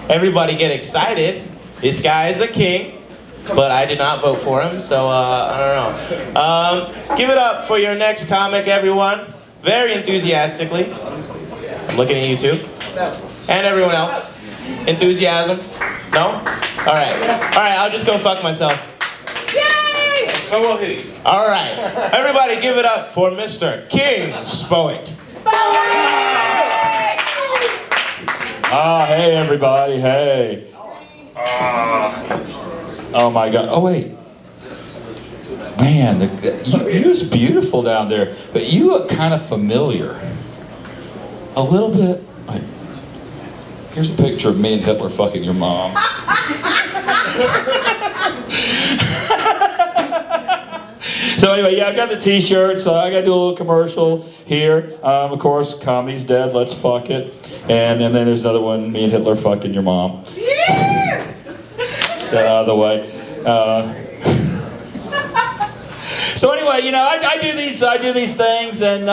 everybody get excited. This guy is a king, but I did not vote for him, so I don't know. Give it up for your next comic, everyone. Very enthusiastically. I'm looking at you too. And everyone else. Enthusiasm? No? Alright. Alright, I'll just go fuck myself. Yay! So will he. Alright. Everybody give it up for Mr. King Spo-it. Ah, hey everybody, hey. Oh my God, oh wait. Man, you're just beautiful down there, but you look kind of familiar. A little bit. Like, here's a picture of me and Hitler fucking your mom. So anyway, yeah, I got the t-shirts. I got to do a little commercial here. Of course, comedy's dead, let's fuck it. And then there's another one, me and Hitler fucking your mom. Yeah! Get out of the way. So anyway, you know, I do these things, and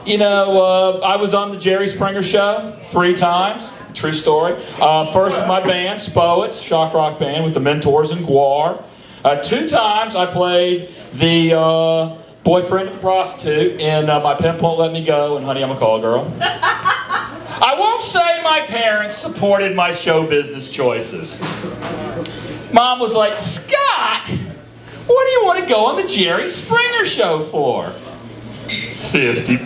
you know, I was on the Jerry Springer Show 3 times. True story. First with my band, Spo-its, shock rock band with the Mentors and Guar. 2 times I played the boyfriend of the prostitute in My Pimp Won't Let Me Go and Honey, I'm a Call Girl. I won't say my parents supported my show business choices. Mom was like, Scott, what do you want to go on the Jerry Springer Show for? $50.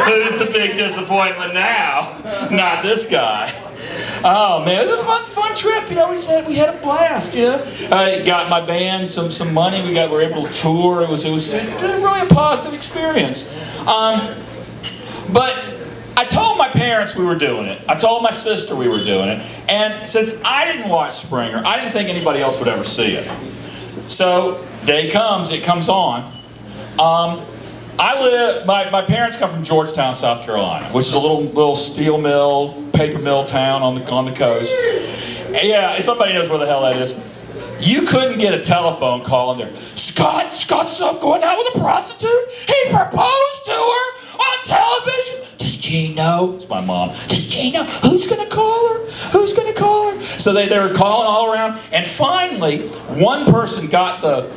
Who's the big disappointment now? Not this guy. Oh man, it was a fun trip. You know, we had a blast. You know, I got my band some money. We were able to tour. It was really a positive experience. But I told my parents we were doing it. I told my sister we were doing it. And since I didn't watch Springer, I didn't think anybody else would ever see it. So day comes, it comes on. My parents come from Georgetown, South Carolina, which is a little steel mill, paper mill town on the coast. Yeah, somebody knows where the hell that is. You couldn't get a telephone call in there. Scott's going out with a prostitute? He proposed to her on television? Does Jean know? It's my mom. Does Jean know? Who's gonna call her? Who's gonna call her? So they were calling all around, and finally, one person got the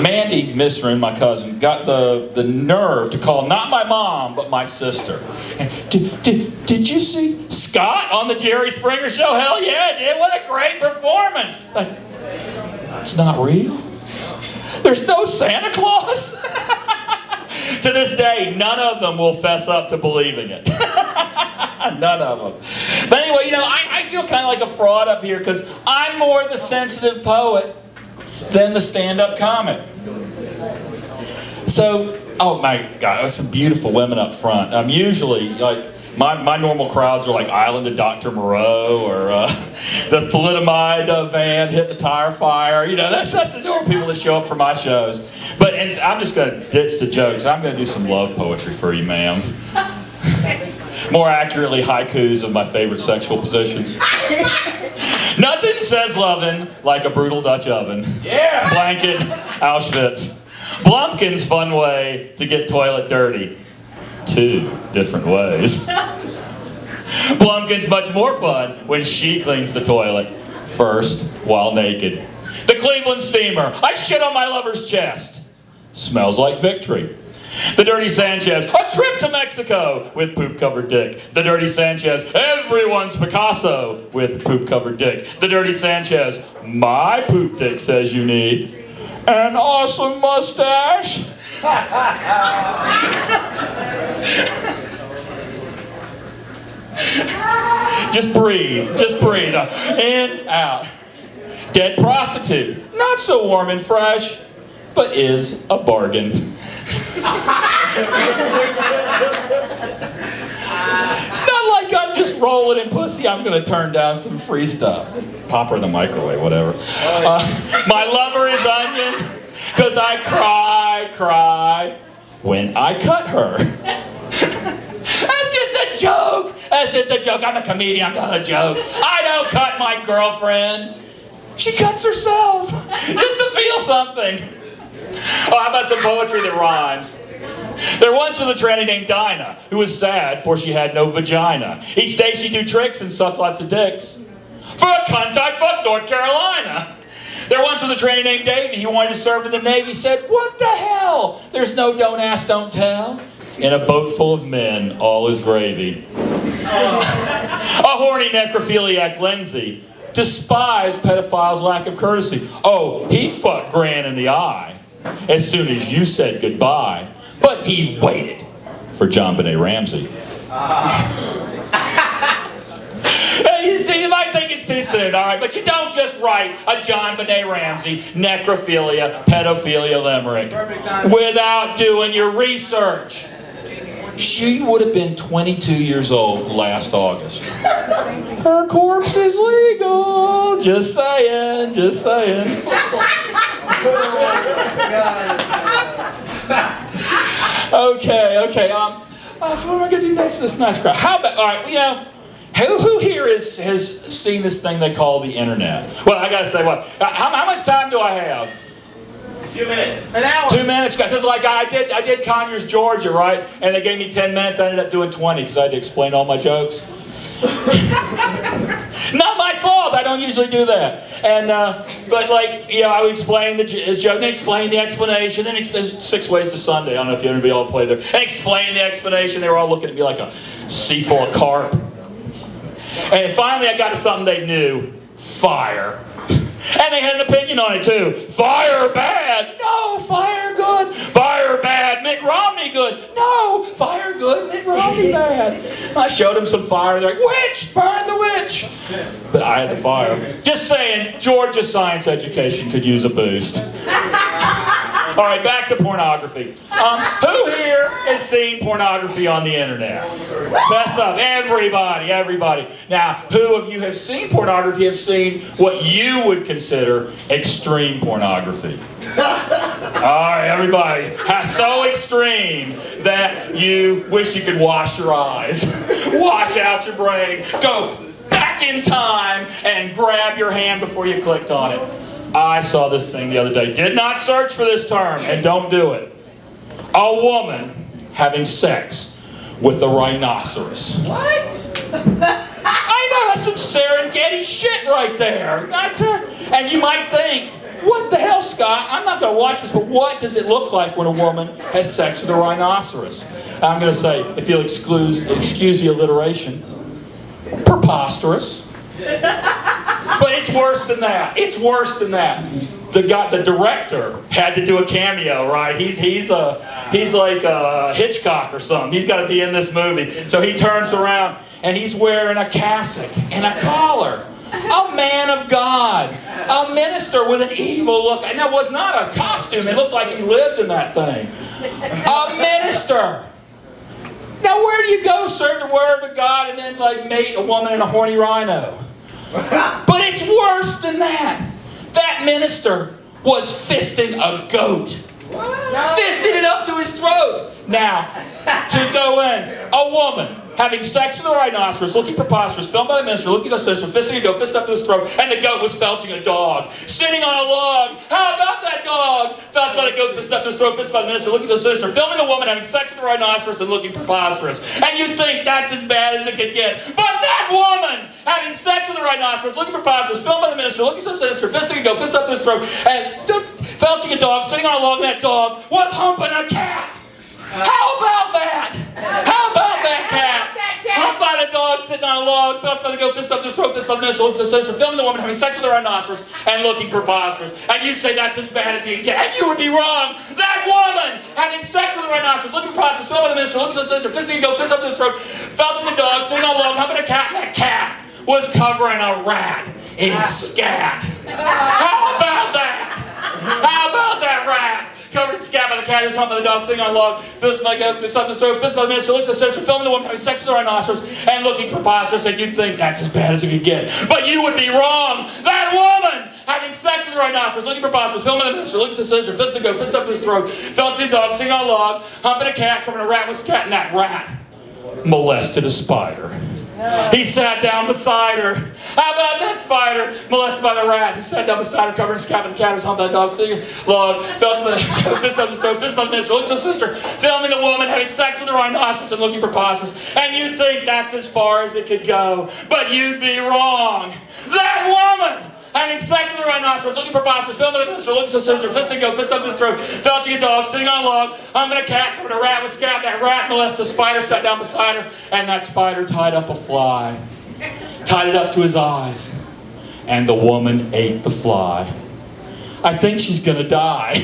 Mandy Misrin, my cousin, got the nerve to call not my mom, but my sister. And did you see Scott on the Jerry Springer Show? Hell yeah, I did. What a great performance. Like, it's not real? There's no Santa Claus? To this day, none of them will fess up to believing it. None of them. But anyway, you know, I feel kind of like a fraud up here because I'm more the sensitive poet than the stand-up comic. So, oh my God, there's some beautiful women up front. I'm usually like, my normal crowds are like Island of Dr. Moreau or the thalidomide van hit the tire fire. You know, that's the normal people that show up for my shows. But I'm just going to ditch the jokes. I'm going to do some love poetry for you, ma'am. More accurately, haikus of my favorite sexual positions. Nothing says lovin' like a brutal Dutch oven. Yeah! Blanket, Auschwitz. Blumpkin's fun way to get toilet dirty. 2 different ways. Blumpkin's much more fun when she cleans the toilet first while naked. The Cleveland Steamer. I shit on my lover's chest. Smells like victory. The Dirty Sanchez. A trip to Mexico with poop-covered dick. The Dirty Sanchez. Everyone's Picasso with poop-covered dick. The Dirty Sanchez. My poop dick says you need an awesome mustache. Just breathe. Just breathe. In, out. Dead prostitute. Not so warm and fresh, but is a bargain. It's not like I'm just rolling in pussy. I'm going to turn down some free stuff. Just pop her in the microwave, whatever. My lover is onion, because I cry when I cut her. That's just a joke. That's just a joke. I'm a comedian. I'm not a joke. I don't cut my girlfriend. She cuts herself just to feel something. Oh, how about some poetry that rhymes? There once was a tranny named Dinah who was sad for she had no vagina. Each day she'd do tricks and suck lots of dicks. For a cunt I'd fuck North Carolina. There once was a tranny named Davy who wanted to serve in the Navy. Said, what the hell? There's no don't ask, don't tell. In a boat full of men, all is gravy. A horny necrophiliac Lindsay despised pedophiles' lack of courtesy. Oh, he'd fuck Gran in the eye as soon as you said goodbye. But he waited for John Benet Ramsey. You see, you might think it's too soon, all right? But you don't just write a John Benet Ramsey necrophilia, pedophilia limerick without doing your research. She would have been 22 years old last August. Her corpse is legal. Just saying, just saying. Okay. So what am I going to do next with this nice crowd? How about, all right, you know, who here has seen this thing they call the internet? Well, I got to say, what? How much time do I have? 2 minutes. An hour. 2 minutes, because like I did Conyers, Georgia, right? And they gave me 10 minutes. I ended up doing 20 because I had to explain all my jokes. Not my fault. I don't usually do that. And but like, you know, I would explain the joke, then explain the explanation, then there's 6 Ways to Sunday. I don't know if anybody all played there. And explain the explanation. They were all looking at me like a sea full of carp. And finally, I got to something they knew: fire. And they had an opinion on it too. Fire bad. No, fire good. Fire bad. Mitt Romney good. No, fire good. Mitt Romney bad. I showed them some fire. They're like, witch, burn the witch. But I had the fire. Just saying, Georgia science education could use a boost. All right, back to pornography. Who here has seen pornography on the internet? Fess up, everybody. Now, who of you have seen pornography have seen what you would consider extreme pornography? All right, everybody. So extreme that you wish you could wash your eyes, wash out your brain, go back in time and grab your hand before you clicked on it. I saw this thing the other day. Did not search for this term, and don't do it. A woman having sex with a rhinoceros. What? I know, that's some Serengeti shit right there. And you might think, what the hell, Scott? I'm not going to watch this, but what does it look like when a woman has sex with a rhinoceros? I'm going to say, if you'll excuse the alliteration, preposterous. But it's worse than that. It's worse than that. The director had to do a cameo, right? He's like Hitchcock or something. He's got to be in this movie. So he turns around and he's wearing a cassock and a collar. A man of God, a minister with an evil look. And that was not a costume. It looked like he lived in that thing. A minister. Now, where do you go, serve the word of God, and then like mate a woman and a horny rhino? But it's worse than that. That minister was fisting a goat. Fisted it up to his throat. Now, to go in, a woman having sex with a rhinoceros, looking preposterous, filmed by the minister, looking at his sister, fisting a goat, fisted up to his throat, and the goat was felching a dog, sitting on a log. How about that dog? Felched by the goat, fisted up to his throat, fisted by the minister, looking at his sister, filming the woman having sex with a rhinoceros and looking preposterous. And you'd think that's as bad as it could get. But that woman having sex with a rhinoceros, looking preposterous, filmed by the minister, looking at his sister, fisting a goat, fisted up to his throat, and felching a dog, sitting on a log, and that dog was humping a cat. How about that? How about that cat? Humped by the dog, sitting on a log, felched by the goat, fist up to his throat, fist up the minister, looks at his sister, filming the woman having sex with a rhinoceros and looking preposterous. And you say that's as bad as you can get. And you would be wrong. That woman having sex with a rhinoceros, looking preposterous, filmed by the minister, looks at his sister, fisting a goat, fist up to his throat, felching the dog, sitting on a log, humping a cat, and that cat was covering a rat in scat. How about that? How about that rat? Covered in scat by the cat who's humped by the dog, sitting on a log, fist by the goat, fist up the throat, fist by the minister, looks at his sister, filming the woman having sex with the rhinoceros and looking preposterous, and you'd think that's as bad as it could get. But you would be wrong. That woman having sex with the rhinoceros, looking preposterous, filming the minister, looks at his sister, fist to go, fist up his throat, felching the dog, sitting on a log, humping a cat, covering a rat with scat, and that rat molested a spider. He sat down beside her. How about that spider molested by the rat? He sat down beside her, covered his scalp with the cat, was on that dog log, felt the fist on the stove, fist on the minister, looks at his sister, filming the woman having sex with the rhinoceros and looking preposterous. And you'd think that's as far as it could go. But you'd be wrong. That woman having sex with the rhinoceros, looking preposterous, filming the minister, looks at his sister, fist and go, fist up his throat, felching a dog, sitting on a log, humping a cat, covered a rat with scalp. That rat molested a spider, sat down beside her, and that spider tied up a fly. Tied it up to his eyes. And the woman ate the fly. I think she's gonna die.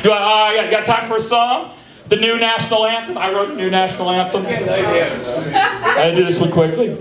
You got time for a song? The new national anthem. I wrote a new national anthem. I do this one quickly.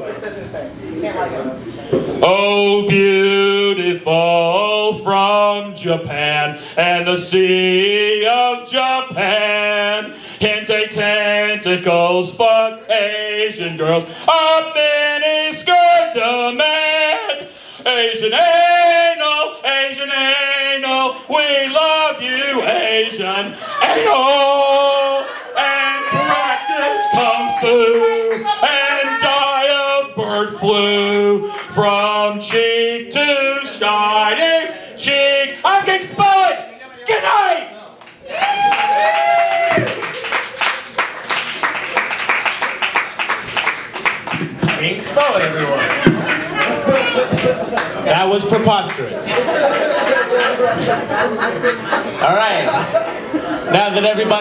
Oh, beautiful from Japan and the Sea of Japan. Hente tentacles, fuck Asian girls. A miniskirt demand. Asian anal, Asian anal. We love you, Asian anal. And practice kung fu and die of bird flu. From cheek to shining cheek. I'm King Spo-it. Good night. King Spo-it, everyone. That was preposterous. All right. Now that everybody